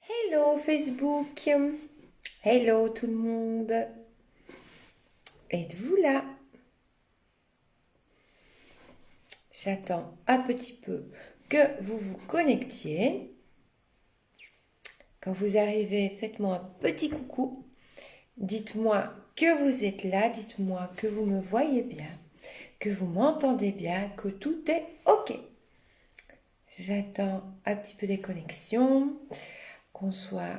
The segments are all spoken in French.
Hello Facebook, hello tout le monde, êtes-vous là? J'attends un petit peu que vous vous connectiez. Quand vous arrivez, faites-moi un petit coucou. Dites-moi que vous êtes là, dites-moi que vous me voyez bien, que vous m'entendez bien, que tout est OK. J'attends un petit peu des connexions, qu'on soit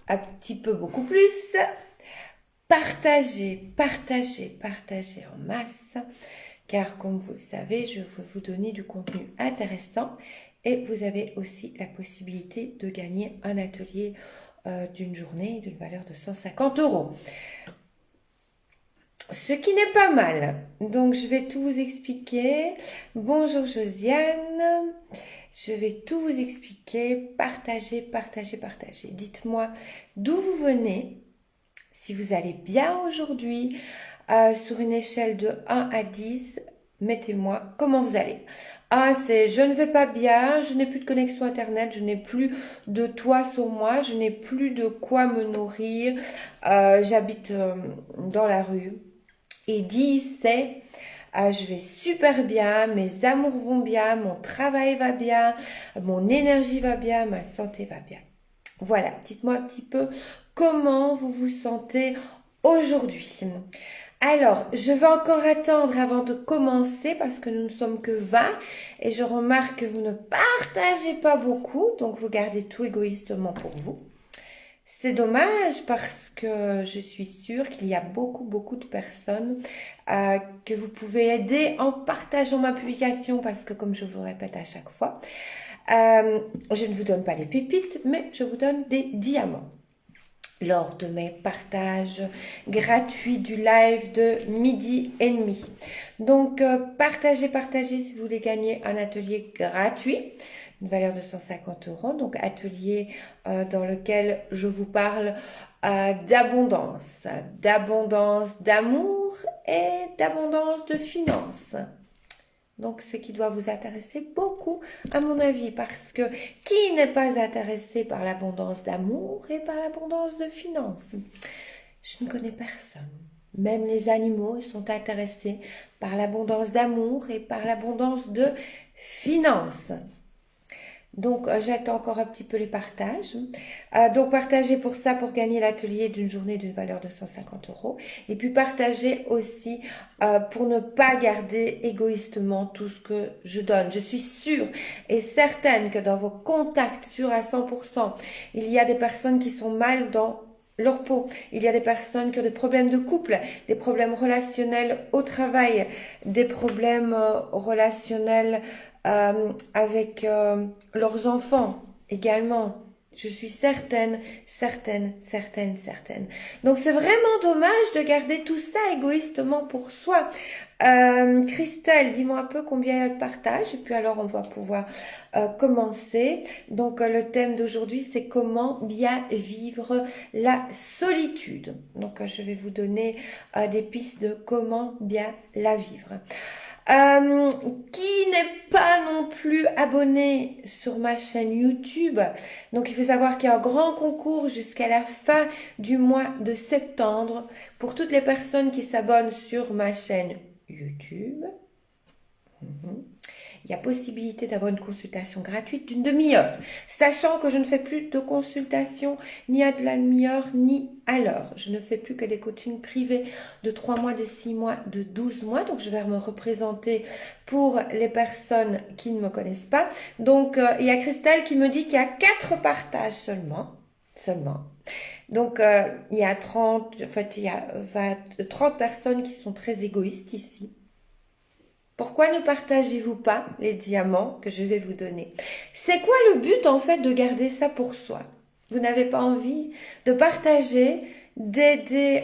un petit peu beaucoup plus. Partagez, partagez, partagez en masse, car comme vous le savez, je veux vous donner du contenu intéressant et vous avez aussi la possibilité de gagner un atelier d'une journée d'une valeur de 150 euros. Ce qui n'est pas mal. Donc, je vais tout vous expliquer. Bonjour Josiane. Je vais tout vous expliquer. Partagez, partagez, partagez. Dites-moi d'où vous venez. Si vous allez bien aujourd'hui, sur une échelle de 1 à 10, mettez-moi comment vous allez. 1, c'est je ne vais pas bien, je n'ai plus de connexion Internet, je n'ai plus de toit sur moi, je n'ai plus de quoi me nourrir, j'habite dans la rue. Et 10, c'est je vais super bien, mes amours vont bien, mon travail va bien, mon énergie va bien, ma santé va bien. Voilà, dites-moi un petit peu comment vous vous sentez aujourd'hui. Alors, je vais encore attendre avant de commencer parce que nous ne sommes que 20 et je remarque que vous ne partagez pas beaucoup, donc vous gardez tout égoïstement pour vous. C'est dommage parce que je suis sûre qu'il y a beaucoup de personnes que vous pouvez aider en partageant ma publication parce que comme je vous le répète à chaque fois, je ne vous donne pas des pépites, mais je vous donne des diamants. Lors de mes partages gratuits du live de midi et demi. Donc, partagez, partagez si vous voulez gagner un atelier gratuit, une valeur de 150 euros. Donc, atelier dans lequel je vous parle d'abondance, d'amour et d'abondance de finances. Donc, ce qui doit vous intéresser beaucoup, à mon avis, parce que qui n'est pas intéressé par l'abondance d'amour et par l'abondance de finances? Je ne connais personne. Même les animaux sont intéressés par l'abondance d'amour et par l'abondance de finances. Donc, j'attends encore un petit peu les partages. Donc, partagez pour ça, pour gagner l'atelier d'une journée d'une valeur de 150 euros. Et puis, partagez aussi pour ne pas garder égoïstement tout ce que je donne. Je suis sûre et certaine que dans vos contacts, sûrs à 100%, il y a des personnes qui sont mal dans leur peau. Il y a des personnes qui ont des problèmes de couple, des problèmes relationnels au travail, des problèmes relationnels avec leurs enfants également. Je suis certaine. Donc c'est vraiment dommage de garder tout ça égoïstement pour soi. Christelle, dis-moi un peu combien il y a de partage et puis alors on va pouvoir commencer. Donc le thème d'aujourd'hui c'est comment bien vivre la solitude. Donc je vais vous donner des pistes de comment bien la vivre. Qui n'est pas non plus abonné sur ma chaîne YouTube. Donc il faut savoir qu'il y a un grand concours jusqu'à la fin du mois de septembre pour toutes les personnes qui s'abonnent sur ma chaîne YouTube. Il y a possibilité d'avoir une consultation gratuite d'une demi-heure, sachant que je ne fais plus de consultation ni à de la demi-heure ni à l'heure. Je ne fais plus que des coachings privés de 3 mois, de 6 mois, de 12 mois. Donc, je vais me représenter pour les personnes qui ne me connaissent pas. Donc, il y a Christelle qui me dit qu'il y a 4 partages seulement. Donc, il y a 30 personnes qui sont très égoïstes ici. Pourquoi ne partagez-vous pas les diamants que je vais vous donner? C'est quoi le but en fait de garder ça pour soi? Vous n'avez pas envie de partager, d'aider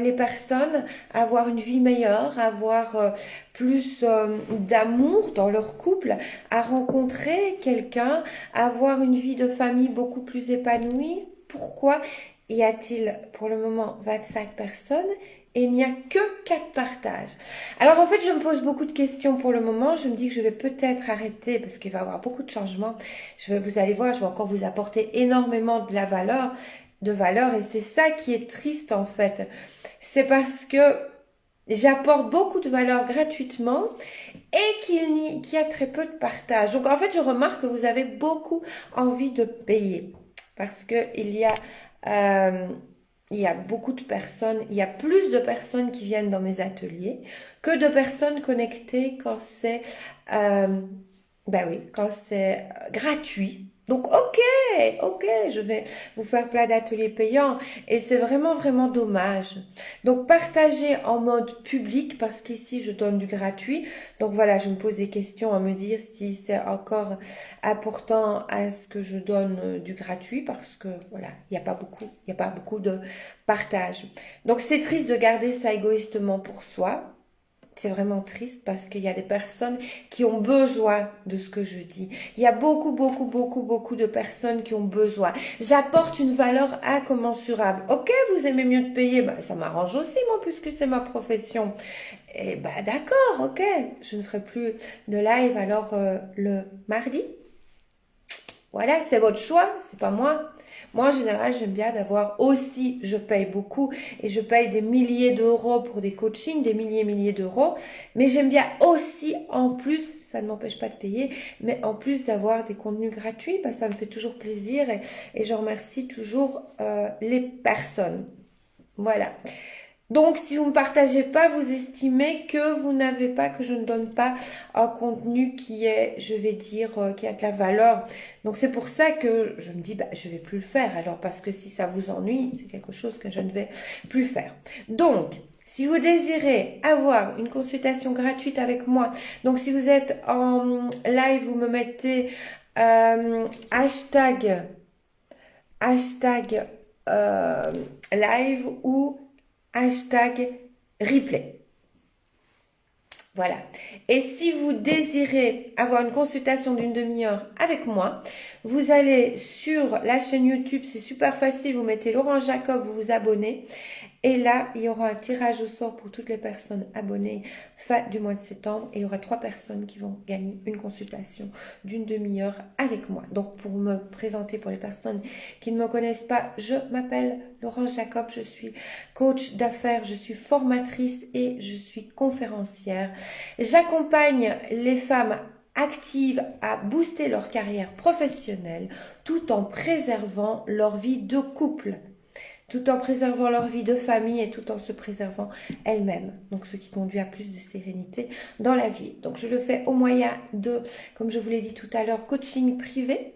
les personnes à avoir une vie meilleure, à avoir plus d'amour dans leur couple, à rencontrer quelqu'un, à avoir une vie de famille beaucoup plus épanouie? Pourquoi y a-t-il pour le moment 25 personnes et il n'y a que 4 partages. Alors en fait, je me pose beaucoup de questions pour le moment. Je me dis que je vais peut-être arrêter parce qu'il va y avoir beaucoup de changements. Vous allez voir, je vais encore vous apporter énormément de valeur et c'est ça qui est triste en fait. C'est parce que j'apporte beaucoup de valeur gratuitement et qu'il y a très peu de partage. Donc en fait, je remarque que vous avez beaucoup envie de payer parce que il y a beaucoup de personnes, il y a plus de personnes qui viennent dans mes ateliers que de personnes connectées quand c'est quand c'est gratuit. Donc ok, je vais vous faire plein d'ateliers payants et c'est vraiment vraiment dommage. Donc partagez en mode public parce qu'ici je donne du gratuit. Donc voilà, je me pose des questions à me dire si c'est encore important à ce que je donne du gratuit parce que voilà, il n'y a pas beaucoup de partage. Donc c'est triste de garder ça égoïstement pour soi. C'est vraiment triste parce qu'il y a des personnes qui ont besoin de ce que je dis. Il y a beaucoup de personnes qui ont besoin. J'apporte une valeur incommensurable. Ok, vous aimez mieux de payer, bah, ça m'arrange aussi, moi, puisque c'est ma profession. Et bah d'accord, ok. Je ne ferai plus de live alors le mardi. Voilà, c'est votre choix, c'est pas moi. Moi, en général, j'aime bien d'avoir aussi, je paye beaucoup et je paye des milliers d'euros pour des coachings, des milliers d'euros. Mais j'aime bien aussi, en plus, ça ne m'empêche pas de payer, mais en plus d'avoir des contenus gratuits, bah, ça me fait toujours plaisir et je remercie toujours les personnes. Voilà. Donc, si vous ne me partagez pas, vous estimez que vous n'avez pas, que je ne donne pas un contenu qui est, je vais dire, qui a de la valeur. Donc, c'est pour ça que je me dis, bah, je vais plus le faire. Alors, parce que si ça vous ennuie, c'est quelque chose que je ne vais plus faire. Donc, si vous désirez avoir une consultation gratuite avec moi, donc si vous êtes en live, vous me mettez hashtag hashtag live ou hashtag replay. Voilà. Et si vous désirez avoir une consultation d'une demi-heure avec moi, vous allez sur la chaîne YouTube, c'est super facile, vous mettez Laurent Jacob, vous vous abonnez. Et là, il y aura un tirage au sort pour toutes les personnes abonnées fin du mois de septembre. Et il y aura 3 personnes qui vont gagner une consultation d'une demi-heure avec moi. Donc, pour me présenter pour les personnes qui ne me connaissent pas, je m'appelle Laurent Jacob. Je suis coach d'affaires, je suis formatrice et je suis conférencière. J'accompagne les femmes actives à booster leur carrière professionnelle tout en préservant leur vie de couple, tout en préservant leur vie de famille et tout en se préservant elles-mêmes. Donc, ce qui conduit à plus de sérénité dans la vie. Donc, je le fais au moyen de, comme je vous l'ai dit tout à l'heure, coaching privé.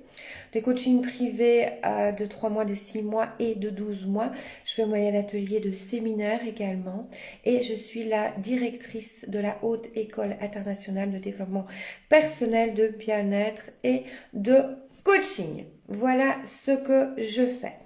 Des coachings privés de 3 mois, de 6 mois et de 12 mois. Je fais au moyen d'ateliers, de séminaires également. Et je suis la directrice de la Haute École internationale de développement personnel, de bien-être et de coaching. Voilà ce que je fais.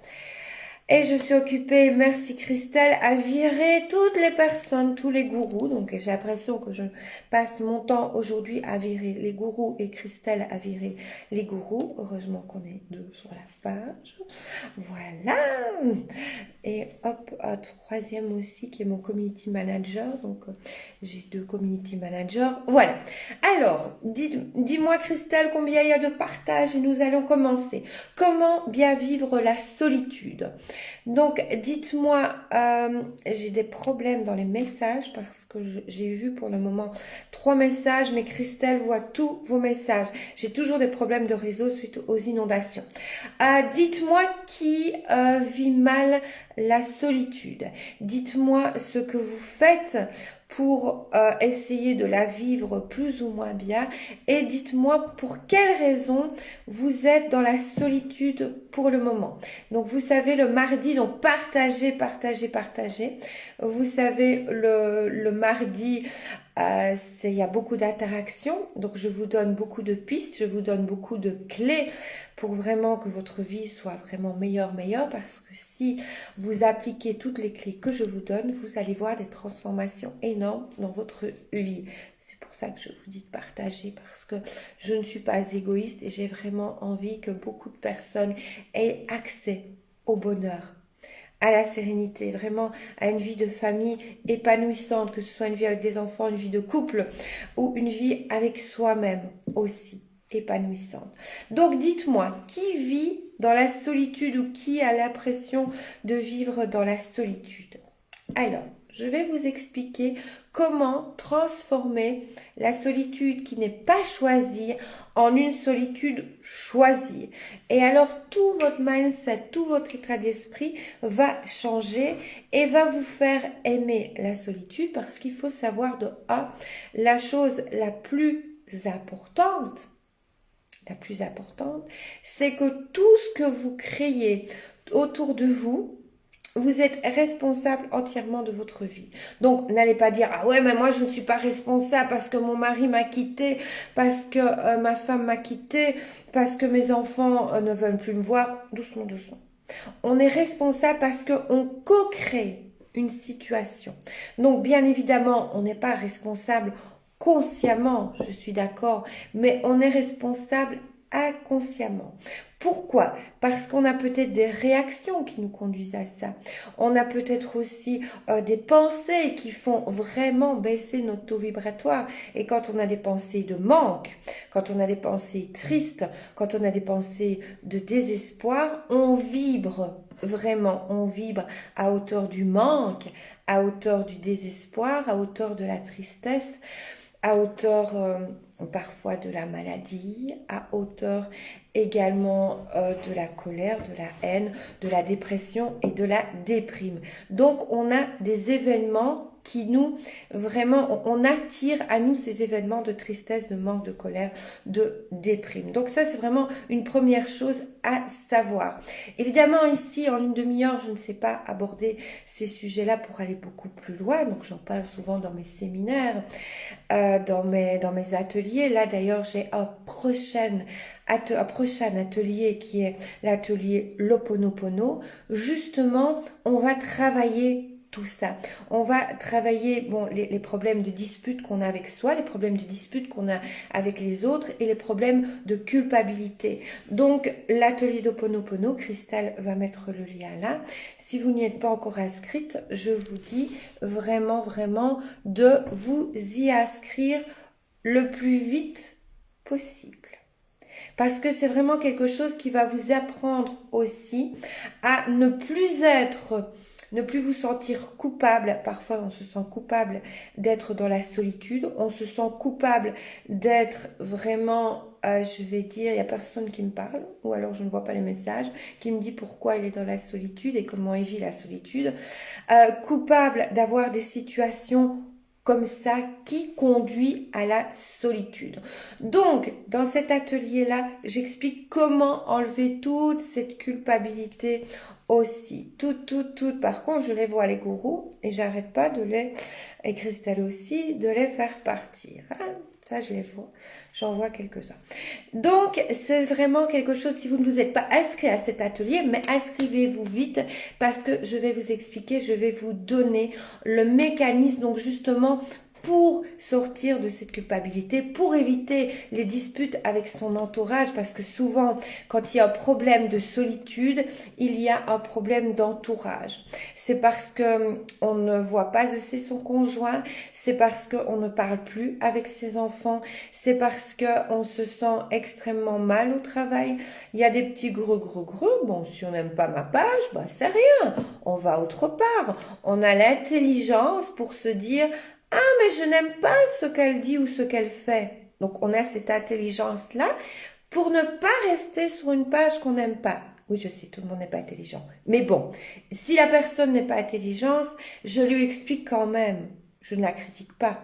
Et je suis occupée, merci Christelle, à virer toutes les personnes, tous les gourous. Donc j'ai l'impression que je passe mon temps aujourd'hui à virer les gourous et Christelle à virer les gourous. Heureusement qu'on est 2 sur la page. Voilà. Et hop, un troisième aussi qui est mon community manager. Donc j'ai 2 community managers. Voilà. Alors, dis-moi Christelle combien il y a de partages et nous allons commencer. Comment bien vivre la solitude? Donc, dites-moi, j'ai des problèmes dans les messages parce que j'ai vu pour le moment 3 messages, mais Christelle voit tous vos messages. J'ai toujours des problèmes de réseau suite aux inondations. Dites-moi qui vit mal la solitude. Dites-moi ce que vous faites pour essayer de la vivre plus ou moins bien et dites-moi pour quelles raisons vous êtes dans la solitude pour le moment. Donc vous savez le mardi, donc partagez. Vous savez le mardi, il y a beaucoup d'interactions, donc je vous donne beaucoup de pistes, je vous donne beaucoup de clés pour vraiment que votre vie soit vraiment meilleure, parce que si vous appliquez toutes les clés que je vous donne, vous allez voir des transformations énormes dans votre vie. C'est pour ça que je vous dis de partager parce que je ne suis pas égoïste et j'ai vraiment envie que beaucoup de personnes aient accès au bonheur, à la sérénité, vraiment à une vie de famille épanouissante, que ce soit une vie avec des enfants, une vie de couple ou une vie avec soi-même aussi épanouissante. Donc dites-moi, qui vit dans la solitude ou qui a l'impression de vivre dans la solitude? Alors, je vais vous expliquer comment transformer la solitude qui n'est pas choisie en une solitude choisie. Et alors, tout votre mindset, tout votre état d'esprit va changer et va vous faire aimer la solitude parce qu'il faut savoir de A, la chose la plus importante, c'est que tout ce que vous créez autour de vous, vous êtes responsable entièrement de votre vie. Donc, n'allez pas dire, ah ouais, mais moi, je ne suis pas responsable parce que mon mari m'a quitté, parce que ma femme m'a quitté, parce que mes enfants ne veulent plus me voir. Doucement, doucement. On est responsable parce qu'on co-crée une situation. Donc, bien évidemment, on n'est pas responsable consciemment, je suis d'accord, mais on est responsable inconsciemment. Pourquoi? Parce qu'on a peut-être des réactions qui nous conduisent à ça. On a peut-être aussi des pensées qui font vraiment baisser notre taux vibratoire. Et quand on a des pensées de manque, quand on a des pensées tristes, quand on a des pensées de désespoir, on vibre vraiment, on vibre à hauteur du manque, à hauteur du désespoir, à hauteur de la tristesse, à hauteur parfois de la maladie, à hauteur également de la colère, de la haine, de la dépression et de la déprime. Donc on a des événements qui nous, vraiment, on attire à nous ces événements de tristesse, de manque, de colère, de déprime. Donc ça, c'est vraiment une première chose à savoir. Évidemment, ici, en une demi-heure, je ne sais pas aborder ces sujets-là pour aller beaucoup plus loin. Donc j'en parle souvent dans mes séminaires, dans mes ateliers. Là, d'ailleurs, j'ai un prochain atelier qui est l'atelier L'Ho'oponopono. Justement, on va travailler tout ça. On va travailler les problèmes de dispute qu'on a avec soi, les problèmes de dispute qu'on a avec les autres et les problèmes de culpabilité. Donc, l'atelier d'Ho'oponopono, Christelle va mettre le lien là. Si vous n'y êtes pas encore inscrite, je vous dis vraiment, vraiment de vous y inscrire le plus vite possible. Parce que c'est vraiment quelque chose qui va vous apprendre aussi à ne plus vous sentir coupable. Parfois, on se sent coupable d'être dans la solitude. On se sent coupable d'être vraiment, je vais dire, il n'y a personne qui me parle, ou alors je ne vois pas les messages, qui me dit pourquoi il est dans la solitude et comment il vit la solitude. Coupable d'avoir des situations comme ça qui conduit à la solitude. Donc, dans cet atelier-là, j'explique comment enlever toute cette culpabilité aussi. Tout. Par contre, je les vois, les gourous, et j'arrête pas et Christelle aussi, de les faire partir. Ça, je les vois. J'en vois quelques-uns. Donc, c'est vraiment quelque chose, si vous ne vous êtes pas inscrit à cet atelier, mais inscrivez-vous vite parce que je vais vous expliquer, je vais vous donner le mécanisme, donc justement, pour sortir de cette culpabilité, pour éviter les disputes avec son entourage, parce que souvent, quand il y a un problème de solitude, il y a un problème d'entourage. C'est parce que on ne voit pas assez son conjoint, c'est parce qu'on ne parle plus avec ses enfants, c'est parce qu'on se sent extrêmement mal au travail. Il y a des petits greux. Bon, si on n'aime pas ma page, c'est rien. On va autre part. On a l'intelligence pour se dire « Ah, mais je n'aime pas ce qu'elle dit ou ce qu'elle fait. » Donc, on a cette intelligence-là pour ne pas rester sur une page qu'on n'aime pas. Oui, je sais, tout le monde n'est pas intelligent. Mais bon, si la personne n'est pas intelligente, je lui explique quand même. Je ne la critique pas.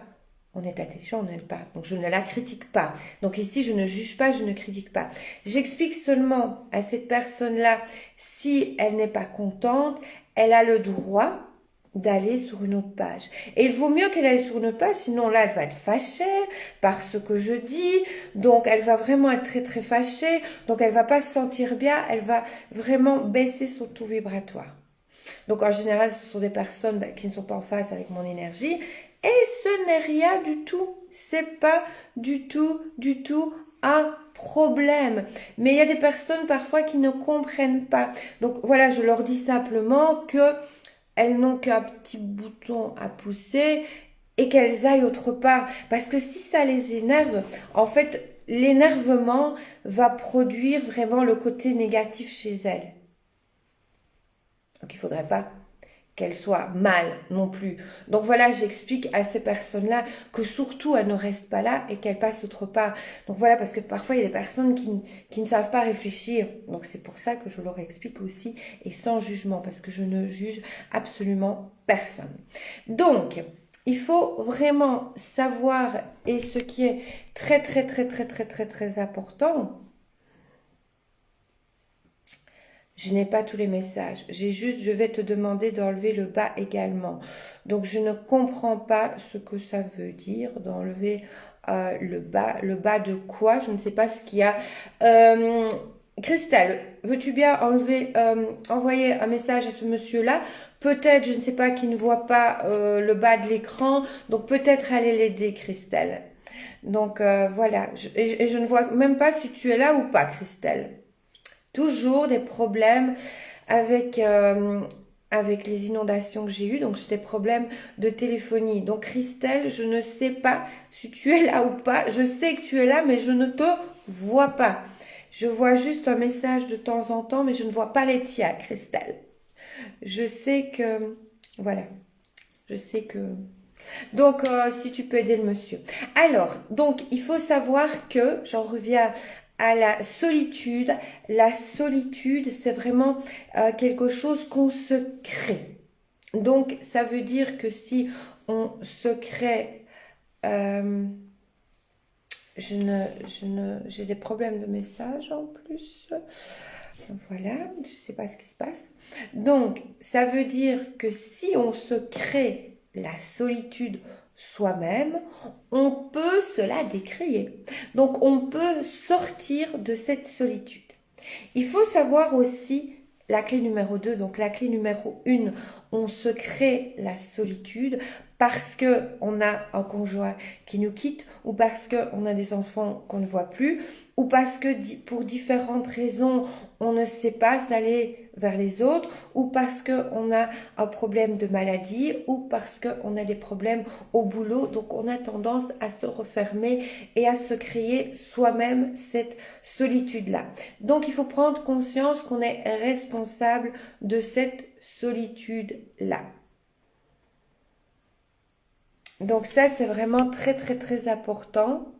On est intelligent, on n'aime pas. Donc, je ne la critique pas. Donc, ici, je ne juge pas, je ne critique pas. J'explique seulement à cette personne-là, si elle n'est pas contente, elle a le droit d'aller sur une autre page. Et il vaut mieux qu'elle aille sur une autre page, sinon là, elle va être fâchée par ce que je dis. Donc, elle va vraiment être très, très fâchée. Donc, elle va pas se sentir bien. Elle va vraiment baisser son taux vibratoire. Donc, en général, ce sont des personnes qui ne sont pas en phase avec mon énergie. Et ce n'est rien du tout. C'est pas du tout un problème. Mais il y a des personnes parfois qui ne comprennent pas. Donc voilà, je leur dis simplement que elles n'ont qu'un petit bouton à pousser et qu'elles aillent autre part. Parce que si ça les énerve, en fait, l'énervement va produire vraiment le côté négatif chez elles. Donc il ne faudrait pas qu'elles soient mal non plus. Donc voilà, j'explique à ces personnes-là que surtout elles ne restent pas là et qu'elles passent autre part. Donc voilà, parce que parfois il y a des personnes qui ne savent pas réfléchir. Donc c'est pour ça que je leur explique aussi et sans jugement, parce que je ne juge absolument personne. Donc, il faut vraiment savoir, et ce qui est très très très très très très très important, je n'ai pas tous les messages. J'ai juste, je vais te demander d'enlever le bas également. Donc, je ne comprends pas ce que ça veut dire d'enlever le bas. Le bas de quoi? Je ne sais pas ce qu'il y a. Christelle, veux-tu bien envoyer un message à ce monsieur-là? Peut-être, je ne sais pas, qu'il ne voit pas le bas de l'écran. Donc, peut-être aller l'aider, Christelle. Donc, voilà. Et je ne vois même pas si tu es là ou pas, Christelle. Toujours des problèmes avec, avec les inondations que j'ai eues. Donc, j'ai des problèmes de téléphonie. Donc, Christelle, je ne sais pas si tu es là ou pas. Je sais que tu es là, mais je ne te vois pas. Je vois juste un message de temps en temps, mais je ne vois pas les tiens, Christelle. Je sais que... Voilà. Je sais que... Donc, si tu peux aider le monsieur. Alors, donc, il faut savoir que, j'en reviens à la solitude. La solitude, c'est vraiment quelque chose qu'on se crée. Donc, ça veut dire que si on se crée... j'ai des problèmes de message en plus. Voilà, je ne sais pas ce qui se passe. Donc, ça veut dire que si on se crée la solitude soi-même, on peut se la décréer. Donc, on peut sortir de cette solitude. Il faut savoir aussi la clé numéro 2, donc la clé numéro 1, on se crée la solitude parce qu'on a un conjoint qui nous quitte ou parce qu'on a des enfants qu'on ne voit plus ou parce que pour différentes raisons, on ne sait pas aller vers les autres ou parce qu'on a un problème de maladie ou parce qu'on a des problèmes au boulot. Donc, on a tendance à se refermer et à se créer soi-même cette solitude-là. Donc, il faut prendre conscience qu'on est responsable de cette solitude-là. Donc ça, c'est vraiment très, très, très important.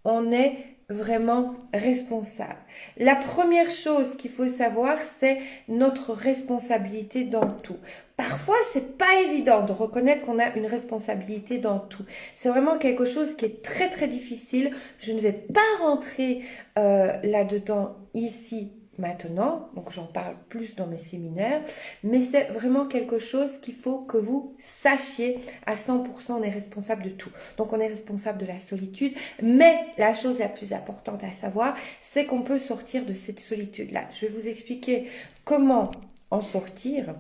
On est vraiment responsable. La première chose qu'il faut savoir, c'est notre responsabilité dans tout. Parfois, c'est pas évident de reconnaître qu'on a une responsabilité dans tout. C'est vraiment quelque chose qui est très, très difficile. Je ne vais pas rentrer là-dedans ici maintenant, donc j'en parle plus dans mes séminaires, mais c'est vraiment quelque chose qu'il faut que vous sachiez à 100%, on est responsable de tout. Donc on est responsable de la solitude, mais la chose la plus importante à savoir, c'est qu'on peut sortir de cette solitude-là. Je vais vous expliquer comment en sortir.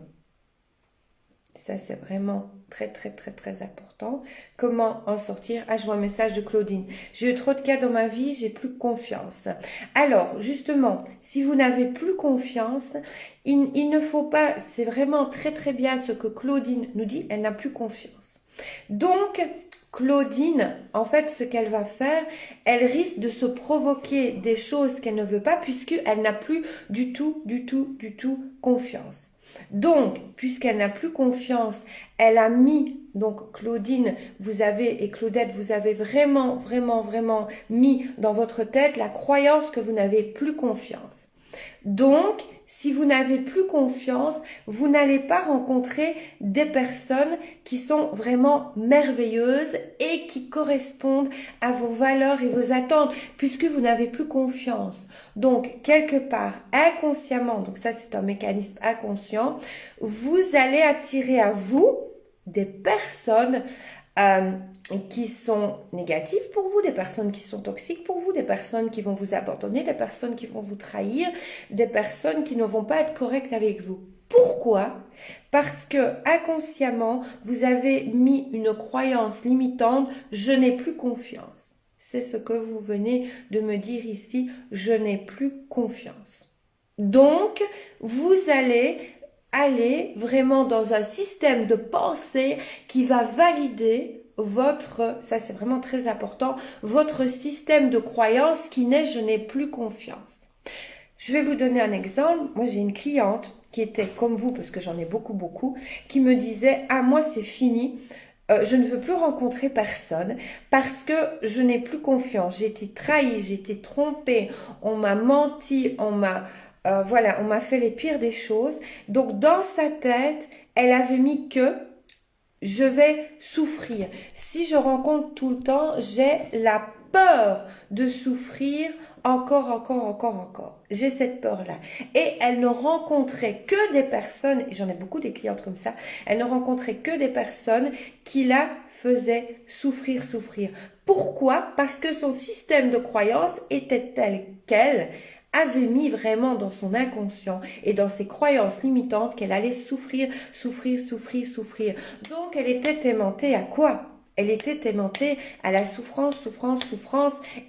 Ça, c'est vraiment très, très, très, très important. Comment en sortir? Ah, je vois un message de Claudine. J'ai eu trop de cas dans ma vie, j'ai plus confiance. Alors, justement, si vous n'avez plus confiance, il ne faut pas, c'est vraiment très, très bien ce que Claudine nous dit, elle n'a plus confiance. Donc, Claudine, en fait, ce qu'elle va faire, elle risque de se provoquer des choses qu'elle ne veut pas puisqu'elle n'a plus du tout confiance. Donc, puisqu'elle n'a plus confiance, elle a mis, donc Claudine, et Claudette, vous avez vraiment mis dans votre tête la croyance que vous n'avez plus confiance. Donc, si vous n'avez plus confiance, vous n'allez pas rencontrer des personnes qui sont vraiment merveilleuses et qui correspondent à vos valeurs et vos attentes, puisque vous n'avez plus confiance. Donc, quelque part, inconsciemment, donc ça c'est un mécanisme inconscient, vous allez attirer à vous des personnes qui sont négatives pour vous, des personnes qui sont toxiques pour vous, des personnes qui vont vous abandonner, des personnes qui vont vous trahir, des personnes qui ne vont pas être correctes avec vous. Pourquoi? Parce que inconsciemment, vous avez mis une croyance limitante, je n'ai plus confiance. c'est ce que vous venez de me dire ici, je n'ai plus confiance. Donc, vous allez aller vraiment dans un système de pensée qui va valider votre, ça c'est vraiment très important, votre système de croyance qui n'est je n'ai plus confiance. Je vais vous donner un exemple. Moi, j'ai une cliente qui était comme vous, parce que j'en ai beaucoup, qui me disait « Ah, moi, c'est fini. Je ne veux plus rencontrer personne parce que je n'ai plus confiance. J'ai été trahie, j'ai été trompée, on m'a menti, on m'a fait les pires des choses. Donc, dans sa tête, elle avait mis que je vais souffrir. Si je rencontre tout le temps, j'ai la peur de souffrir encore. J'ai cette peur-là. Et elle ne rencontrait que des personnes, et j'en ai beaucoup des clientes comme ça, elle ne rencontrait que des personnes qui la faisaient souffrir. Pourquoi? Parce que son système de croyance était tel qu'elle avait mis vraiment dans son inconscient et dans ses croyances limitantes qu'elle allait souffrir. Donc, elle était aimantée à quoi? Elle était aimantée à la souffrance,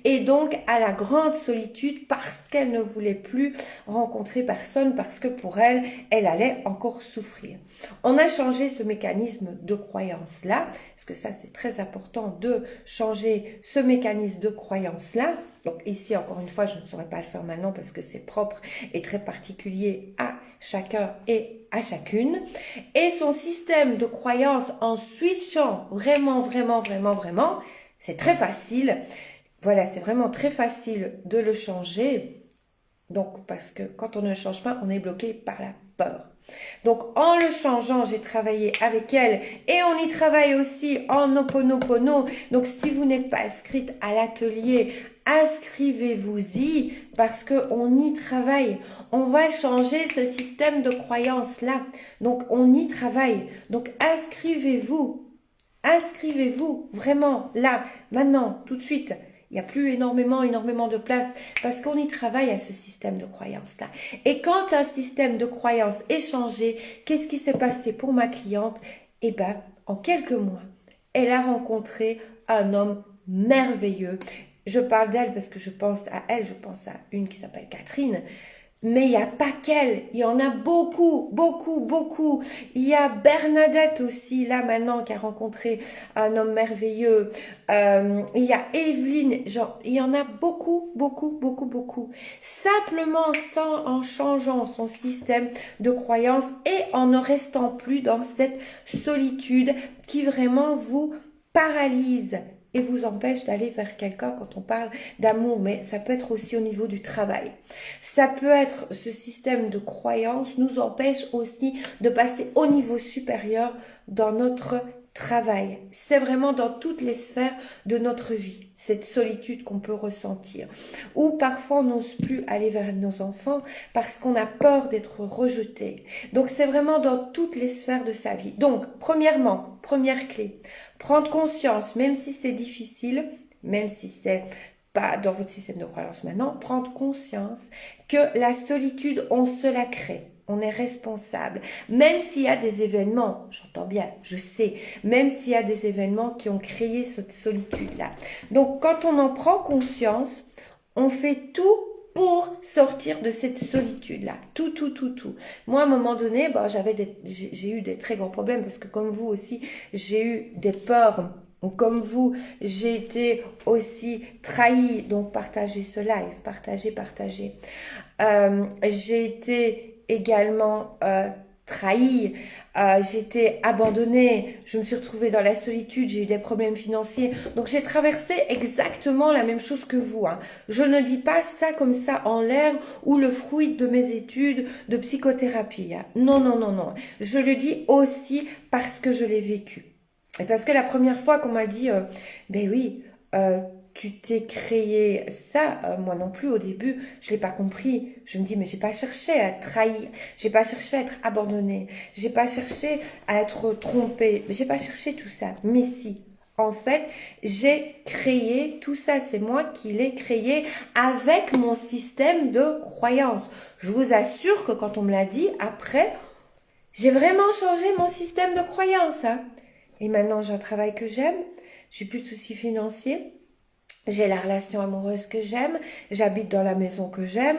et donc à la grande solitude parce qu'elle ne voulait plus rencontrer personne, parce que pour elle, elle allait encore souffrir. On a changé ce mécanisme de croyance-là, parce que ça c'est très important de changer ce mécanisme de croyance-là. Donc ici, encore une fois, je ne saurais pas le faire maintenant parce que c'est propre et très particulier à chacun et à chacune. Et son système de croyance en switchant vraiment, c'est très facile. Voilà, c'est vraiment très facile de le changer. Donc, parce que quand on ne change pas, on est bloqué par la peur. Donc, en le changeant, j'ai travaillé avec elle et on y travaille aussi en Ho'oponopono. Donc, si vous n'êtes pas inscrite à l'atelier, inscrivez-vous-y parce qu'on y travaille. On va changer ce système de croyance-là. Donc, on y travaille. Donc, inscrivez-vous. Inscrivez-vous vraiment là, maintenant, tout de suite. Il n'y a plus énormément de place parce qu'on y travaille à ce système de croyance-là. Et quand un système de croyance est changé, qu'est-ce qui s'est passé pour ma cliente? Eh bien, en quelques mois, elle a rencontré un homme merveilleux. Je parle d'elle parce que je pense à elle, je pense à une qui s'appelle Catherine. Mais il n'y a pas qu'elle, il y en a beaucoup. Il y a Bernadette aussi, là maintenant, qui a rencontré un homme merveilleux. Il y a Evelyne, genre, il y en a beaucoup. Simplement en changeant son système de croyance et en ne restant plus dans cette solitude qui vraiment vous paralyse et vous empêche d'aller vers quelqu'un quand on parle d'amour, mais ça peut être aussi au niveau du travail. Ça peut être, ce système de croyance nous empêche aussi de passer au niveau supérieur dans notre travail. C'est vraiment dans toutes les sphères de notre vie, cette solitude qu'on peut ressentir. Ou parfois on n'ose plus aller vers nos enfants parce qu'on a peur d'être rejeté. Donc c'est vraiment dans toutes les sphères de sa vie. Donc premièrement, première clé, prendre conscience, même si c'est difficile, même si c'est pas dans votre système de croyance maintenant, prendre conscience que la solitude, on se la crée. On est responsable. Même s'il y a des événements, j'entends bien, je sais, même s'il y a des événements qui ont créé cette solitude-là. Donc, quand on en prend conscience, on fait tout pour sortir de cette solitude-là. Tout. Moi, à un moment donné, j'ai eu des très grands problèmes parce que comme vous aussi, j'ai eu des peurs. Comme vous, j'ai été aussi trahie. Donc, partagez ce live, partagez. J'ai été également trahie, j'ai été abandonnée, je me suis retrouvée dans la solitude, j'ai eu des problèmes financiers. Donc j'ai traversé exactement la même chose que vous. Je ne dis pas ça comme ça en l'air ou le fruit de mes études de psychothérapie. Non. Je le dis aussi parce que je l'ai vécu. Et parce que la première fois qu'on m'a dit, ben oui, tu t'es créé ça, moi non plus au début, je l'ai pas compris. Je me dis mais j'ai pas cherché à être trahie, j'ai pas cherché à être abandonnée, j'ai pas cherché à être trompée, j'ai pas cherché tout ça. Mais si, en fait, j'ai créé tout ça, c'est moi qui l'ai créé avec mon système de croyance. Je vous assure que quand on me l'a dit, après, j'ai vraiment changé mon système de croyance. Et maintenant, j'ai un travail que j'aime, j'ai plus de soucis financiers. j'ai la relation amoureuse que j'aime, j'habite dans la maison que j'aime.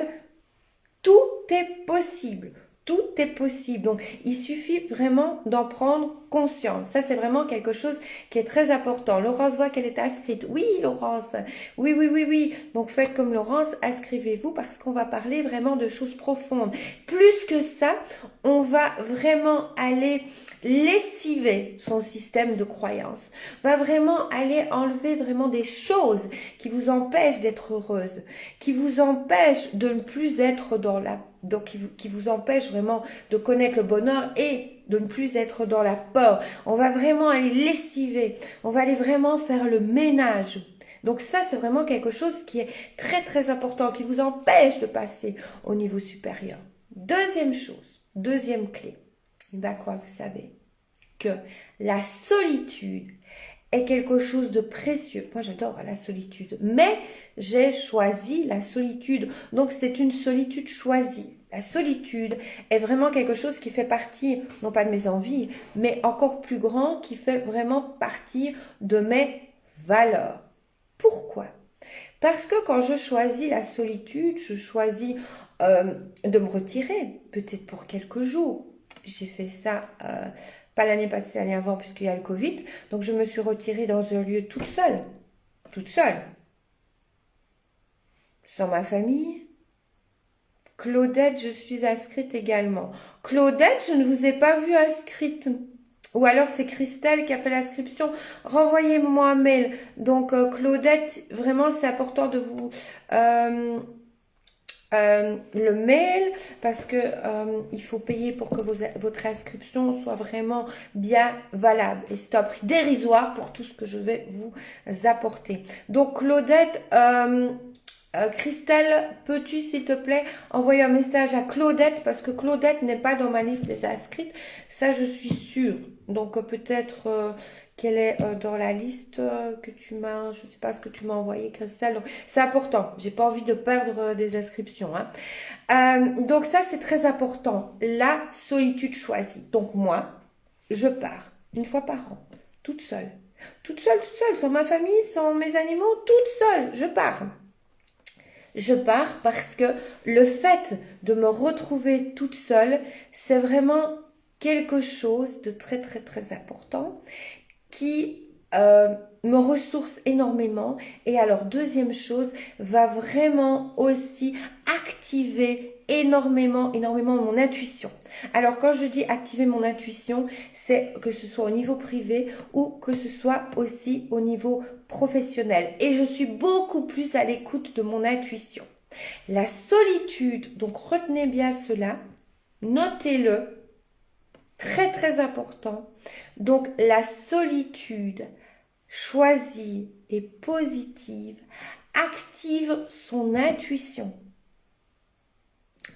Tout est possible. Tout est possible. Donc, il suffit vraiment d'en prendre conscience. Ça, c'est vraiment quelque chose qui est très important. Laurence voit qu'elle est inscrite. Oui, Laurence. Oui, oui, oui, oui. Donc, faites comme Laurence, inscrivez-vous parce qu'on va parler vraiment de choses profondes. Plus que ça, on va vraiment aller lessiver son système de croyance. On va vraiment aller enlever vraiment des choses qui vous empêchent d'être heureuse, qui vous empêchent de ne plus être dans la donc qui vous empêche vraiment de connaître le bonheur et de ne plus être dans la peur. On va vraiment aller lessiver, on va aller vraiment faire le ménage. Donc ça, c'est vraiment quelque chose qui est très très important, qui vous empêche de passer au niveau supérieur. Deuxième chose, deuxième clé, ben quoi, vous savez que la solitude est quelque chose de précieux. Moi, j'adore la solitude, mais j'ai choisi la solitude. Donc, c'est une solitude choisie. La solitude est vraiment quelque chose qui fait partie, non pas de mes envies, mais encore plus grand, qui fait vraiment partie de mes valeurs. Pourquoi? Parce que quand je choisis la solitude, je choisis de me retirer, peut-être pour quelques jours. J'ai fait ça pas l'année passée, l'année avant, puisqu'il y a le Covid. Donc, je me suis retirée dans un lieu toute seule, sans ma famille. Claudette, je suis inscrite également. Claudette, je ne vous ai pas vue inscrite. Ou alors c'est Christelle qui a fait l'inscription. Renvoyez-moi un mail. Donc, Claudette, vraiment, c'est important de vous... le mail parce que il faut payer pour que votre inscription soit vraiment bien valable et c'est un prix dérisoire pour tout ce que je vais vous apporter. Donc Claudette, Christelle, peux-tu s'il te plaît envoyer un message à Claudette parce que Claudette n'est pas dans ma liste des inscrites, ça je suis sûre. Donc peut-être qu'elle est dans la liste que tu m'as, je sais pas ce que tu m'as envoyé, Christelle. Donc c'est important. J'ai pas envie de perdre des inscriptions. Donc ça c'est très important. La solitude choisie. Donc moi, je pars une fois par an, toute seule, sans ma famille, sans mes animaux, toute seule. Je pars. Je pars parce que le fait de me retrouver toute seule, c'est vraiment quelque chose de très très très important qui me ressource énormément et alors deuxième chose va vraiment aussi activer énormément mon intuition. Alors quand je dis activer mon intuition, c'est que ce soit au niveau privé ou que ce soit aussi au niveau professionnel et je suis beaucoup plus à l'écoute de mon intuition. La solitude, donc retenez bien cela, notez-le, très très important. Donc la solitude choisie et positive active son intuition.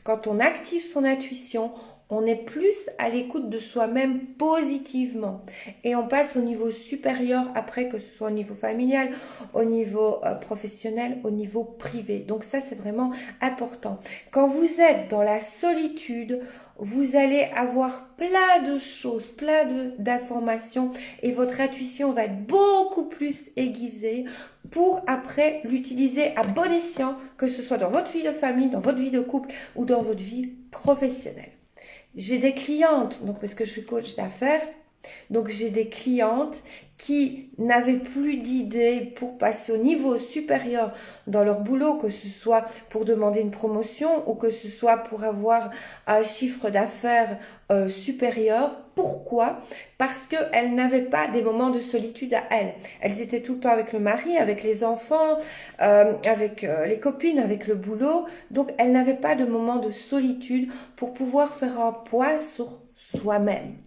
Quand on active son intuition, on est plus à l'écoute de soi-même positivement et on passe au niveau supérieur après, que ce soit au niveau familial, au niveau professionnel, au niveau privé. Donc ça, c'est vraiment important. Quand vous êtes dans la solitude, vous allez avoir plein de choses, plein d'informations et votre intuition va être beaucoup plus aiguisée pour après l'utiliser à bon escient, que ce soit dans votre vie de famille, dans votre vie de couple ou dans votre vie professionnelle. J'ai des clientes, donc parce que je suis coach d'affaires, donc j'ai des clientes qui n'avaient plus d'idées pour passer au niveau supérieur dans leur boulot, que ce soit pour demander une promotion ou que ce soit pour avoir un chiffre d'affaires supérieur. Pourquoi? Parce qu'elles n'avaient pas des moments de solitude à elles. Elles étaient tout le temps avec le mari, avec les enfants, avec les copines, avec le boulot. Donc elles n'avaient pas de moments de solitude pour pouvoir faire un point sur soi-même,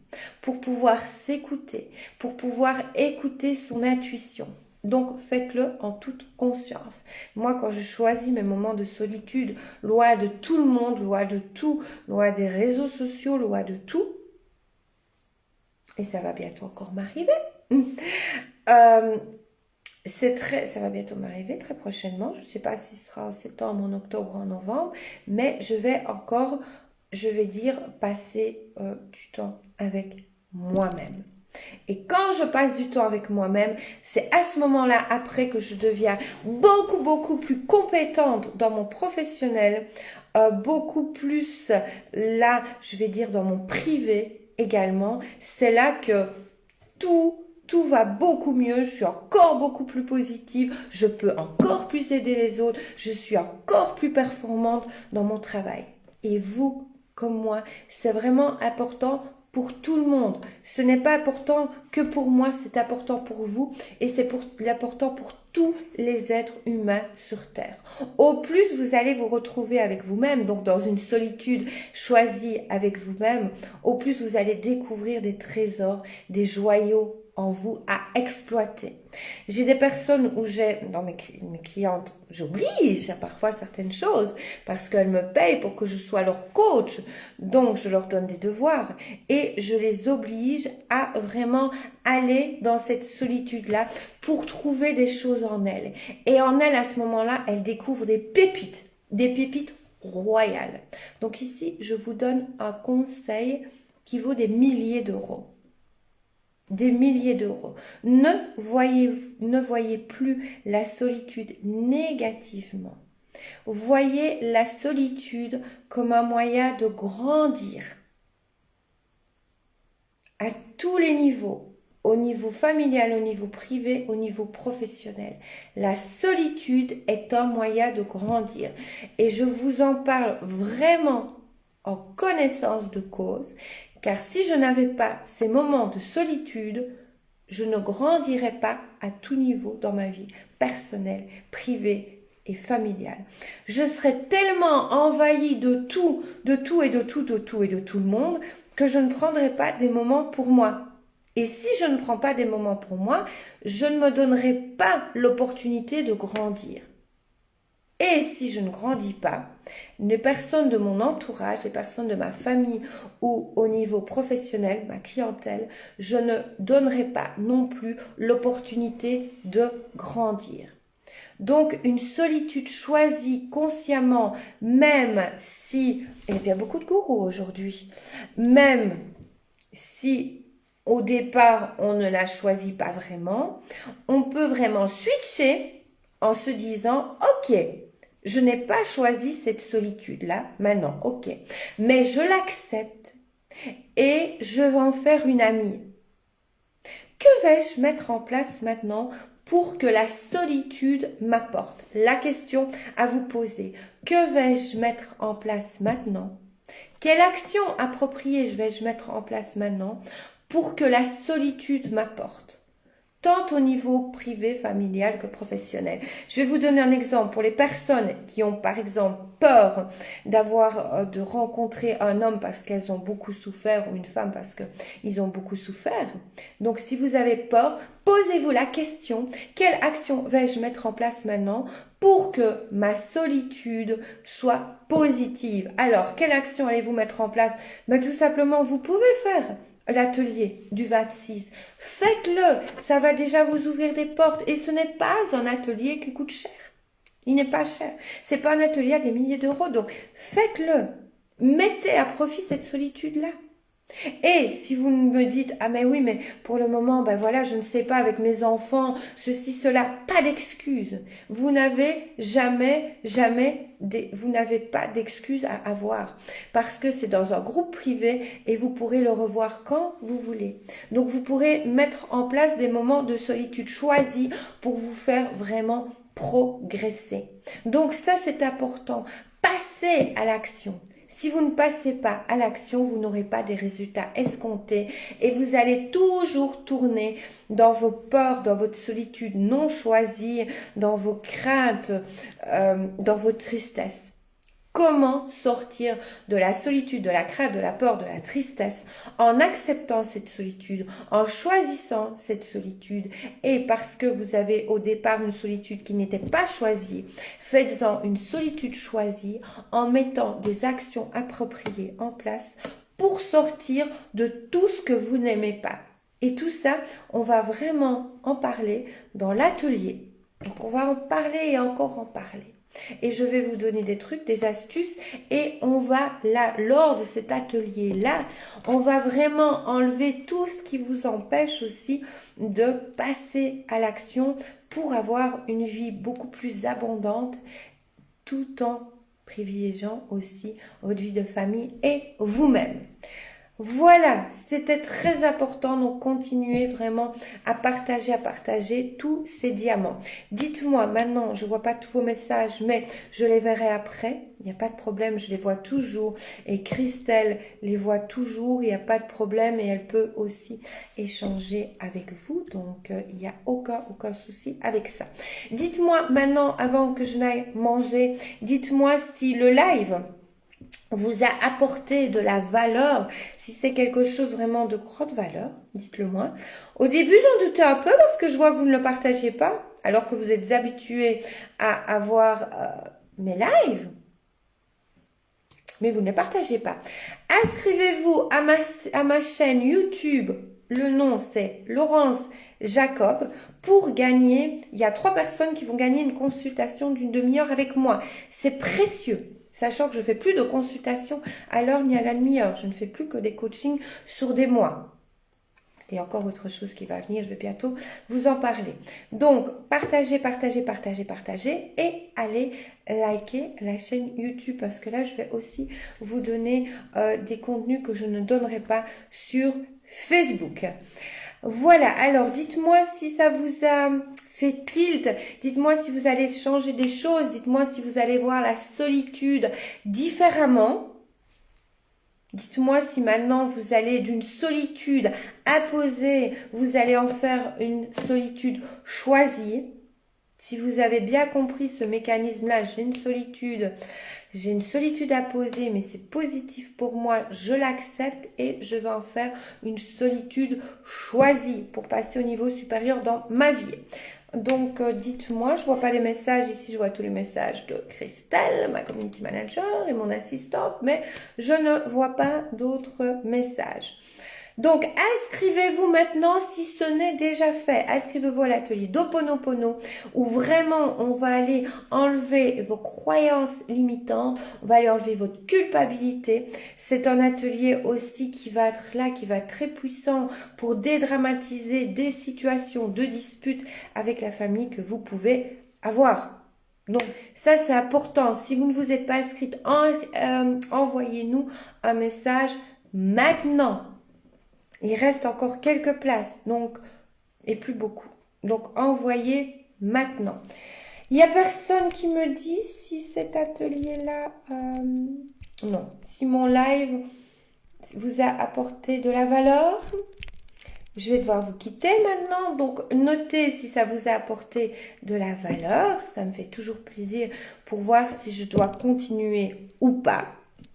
pour pouvoir s'écouter, pour pouvoir écouter son intuition. Donc faites-le en toute conscience. Moi, quand je choisis mes moments de solitude, loin de tout le monde, loin de tout, loin des réseaux sociaux, loin de tout, et ça va bientôt encore m'arriver. Ça va bientôt m'arriver très prochainement. Je ne sais pas si ce sera en septembre, en octobre, en novembre, mais je vais dire, passer du temps avec moi-même. Et quand je passe du temps avec moi-même, c'est à ce moment-là, après, que je deviens beaucoup, beaucoup plus compétente dans mon professionnel, beaucoup plus là, je vais dire, dans mon privé également. C'est là que tout va beaucoup mieux, je suis encore beaucoup plus positive, je peux encore plus aider les autres, je suis encore plus performante dans mon travail. Et vous, comme moi, c'est vraiment important pour tout le monde. Ce n'est pas important que pour moi, c'est important pour vous et c'est important pour tous les êtres humains sur Terre. Au plus, vous allez vous retrouver avec vous-même, donc dans une solitude choisie avec vous-même, au plus vous allez découvrir des trésors, des joyaux en vous à exploiter. J'ai des personnes où dans mes clientes, j'oblige parfois certaines choses parce qu'elles me payent pour que je sois leur coach. Donc, je leur donne des devoirs et je les oblige à vraiment aller dans cette solitude-là pour trouver des choses en elles. Et en elles, à ce moment-là, elles découvrent des pépites royales. Donc ici, je vous donne un conseil qui vaut des milliers d'euros. Des milliers d'euros. Ne voyez plus la solitude négativement. Voyez la solitude comme un moyen de grandir à tous les niveaux, au niveau familial, au niveau privé, au niveau professionnel. La solitude est un moyen de grandir. Et je vous en parle vraiment en connaissance de cause, car si je n'avais pas ces moments de solitude, je ne grandirais pas à tout niveau dans ma vie personnelle, privée et familiale. Je serais tellement envahie de tout et de tout le monde que je ne prendrais pas des moments pour moi. Et si je ne prends pas des moments pour moi, je ne me donnerai pas l'opportunité de grandir. Et si je ne grandis pas, les personnes de mon entourage, les personnes de ma famille ou au niveau professionnel, ma clientèle, je ne donnerai pas non plus l'opportunité de grandir. Donc une solitude choisie consciemment, même si, et il y a beaucoup de gourous aujourd'hui, même si au départ on ne la choisit pas vraiment, on peut vraiment switcher en se disant « Ok, je n'ai pas choisi cette solitude-là, maintenant, ok, mais je l'accepte et je vais en faire une amie. Que vais-je mettre en place maintenant pour que la solitude m'apporte ?» La question à vous poser, que vais-je mettre en place maintenant? Quelle action appropriée vais-je mettre en place maintenant pour que la solitude m'apporte? Tant au niveau privé, familial que professionnel. Je vais vous donner un exemple pour les personnes qui ont par exemple peur de rencontrer un homme parce qu'elles ont beaucoup souffert ou une femme parce qu'ils ont beaucoup souffert. Donc si vous avez peur, posez-vous la question, quelle action vais-je mettre en place maintenant pour que ma solitude soit positive? Alors, quelle action allez-vous mettre en place? Tout simplement, vous pouvez faire l'atelier du 26. Faites-le, ça va déjà vous ouvrir des portes et ce n'est pas un atelier qui coûte cher. Il n'est pas cher. C'est pas un atelier à des milliers d'euros. Donc, faites-le. Mettez à profit cette solitude-là. Et si vous me dites, ah mais oui, mais pour le moment, voilà, je ne sais pas avec mes enfants, ceci, cela, pas d'excuses. Vous n'avez vous n'avez pas d'excuses à avoir parce que c'est dans un groupe privé et vous pourrez le revoir quand vous voulez. Donc vous pourrez mettre en place des moments de solitude choisis pour vous faire vraiment progresser. Donc ça, c'est important. Passez à l'action. Si vous ne passez pas à l'action, vous n'aurez pas des résultats escomptés et vous allez toujours tourner dans vos peurs, dans votre solitude non choisie, dans vos craintes, dans vos tristesses. Comment sortir de la solitude, de la crainte, de la peur, de la tristesse en acceptant cette solitude, en choisissant cette solitude et parce que vous avez au départ une solitude qui n'était pas choisie, faites-en une solitude choisie en mettant des actions appropriées en place pour sortir de tout ce que vous n'aimez pas. Et tout ça, on va vraiment en parler dans l'atelier. Donc on va en parler et encore en parler. Et je vais vous donner des trucs, des astuces et on va là, lors de cet atelier-là, on va vraiment enlever tout ce qui vous empêche aussi de passer à l'action pour avoir une vie beaucoup plus abondante tout en privilégiant aussi votre vie de famille et vous-même. Voilà, c'était très important, donc continuez vraiment à partager tous ces diamants. Dites-moi maintenant, je vois pas tous vos messages, mais je les verrai après. Il n'y a pas de problème, je les vois toujours. Et Christelle les voit toujours, il n'y a pas de problème et elle peut aussi échanger avec vous. Donc, il n'y a aucun souci avec ça. Dites-moi maintenant, avant que je n'aille manger, dites-moi si le live vous a apporté de la valeur, si c'est quelque chose vraiment de grande valeur, dites-le moi. Au début, j'en doutais un peu parce que je vois que vous ne le partagez pas, alors que vous êtes habitués à avoir mes lives, mais vous ne les partagez pas. Inscrivez-vous à ma chaîne YouTube, le nom c'est Laurence Jacob, pour gagner, il y a 3 personnes qui vont gagner une consultation d'une demi-heure avec moi. C'est précieux. Sachant que je ne fais plus de consultations à l'heure ni à la demi-heure. Je ne fais plus que des coachings sur des mois. Et encore autre chose qui va venir, je vais bientôt vous en parler. Donc, partagez et allez liker la chaîne YouTube parce que là, je vais aussi vous donner des contenus que je ne donnerai pas sur Facebook. Voilà, alors dites-moi si ça vous a fait tilt, dites-moi si vous allez changer des choses, dites-moi si vous allez voir la solitude différemment. Dites-moi si maintenant vous allez d'une solitude imposée, vous allez en faire une solitude choisie. Si vous avez bien compris ce mécanisme-là, j'ai une solitude à poser, mais c'est positif pour moi, je l'accepte et je vais en faire une solitude choisie pour passer au niveau supérieur dans ma vie. Donc, dites-moi, je vois pas les messages ici, je vois tous les messages de Christelle, ma community manager et mon assistante, mais je ne vois pas d'autres messages. Donc, inscrivez-vous maintenant si ce n'est déjà fait. Inscrivez-vous à l'atelier d'Ho'oponopono où vraiment on va aller enlever vos croyances limitantes, on va aller enlever votre culpabilité. C'est un atelier aussi qui va être là, qui va être très puissant pour dédramatiser des situations de dispute avec la famille que vous pouvez avoir. Donc, ça, c'est important. Si vous ne vous êtes pas inscrite, envoyez-nous un message maintenant. Il reste encore quelques places, donc, et plus beaucoup. Donc, envoyez maintenant. Il n'y a personne qui me dit si cet atelier-là... non. Si mon live vous a apporté de la valeur, je vais devoir vous quitter maintenant. Donc, notez si ça vous a apporté de la valeur. Ça me fait toujours plaisir pour voir si je dois continuer ou pas.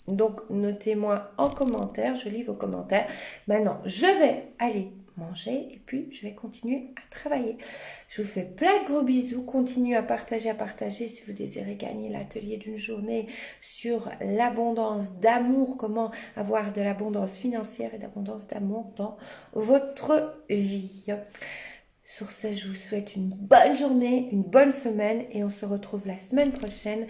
Donc, notez-moi en commentaire, je lis vos commentaires. Maintenant, je vais aller manger et puis je vais continuer à travailler. Je vous fais plein de gros bisous. Continuez à partager si vous désirez gagner l'atelier d'une journée sur l'abondance d'amour, comment avoir de l'abondance financière et d'abondance d'amour dans votre vie. Sur ce, je vous souhaite une bonne journée, une bonne semaine et on se retrouve la semaine prochaine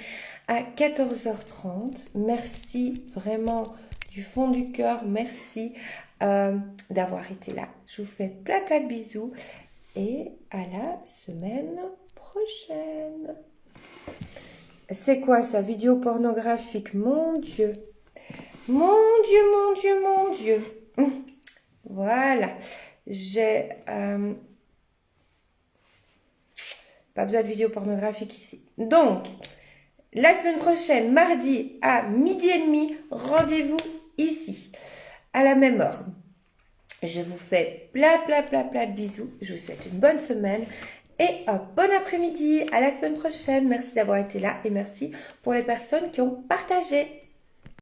à 14h30. Merci vraiment du fond du cœur, merci d'avoir été là. Je vous fais plein de bisous et à la semaine prochaine. C'est quoi ça, vidéo pornographique? Mon Dieu. Mon Dieu. Voilà. J'ai... pas besoin de vidéo pornographique ici. Donc, la semaine prochaine, mardi à 12h30, rendez-vous ici, à la même heure. Je vous fais plein de bisous. Je vous souhaite une bonne semaine et un bon après-midi. À la semaine prochaine. Merci d'avoir été là et merci pour les personnes qui ont partagé.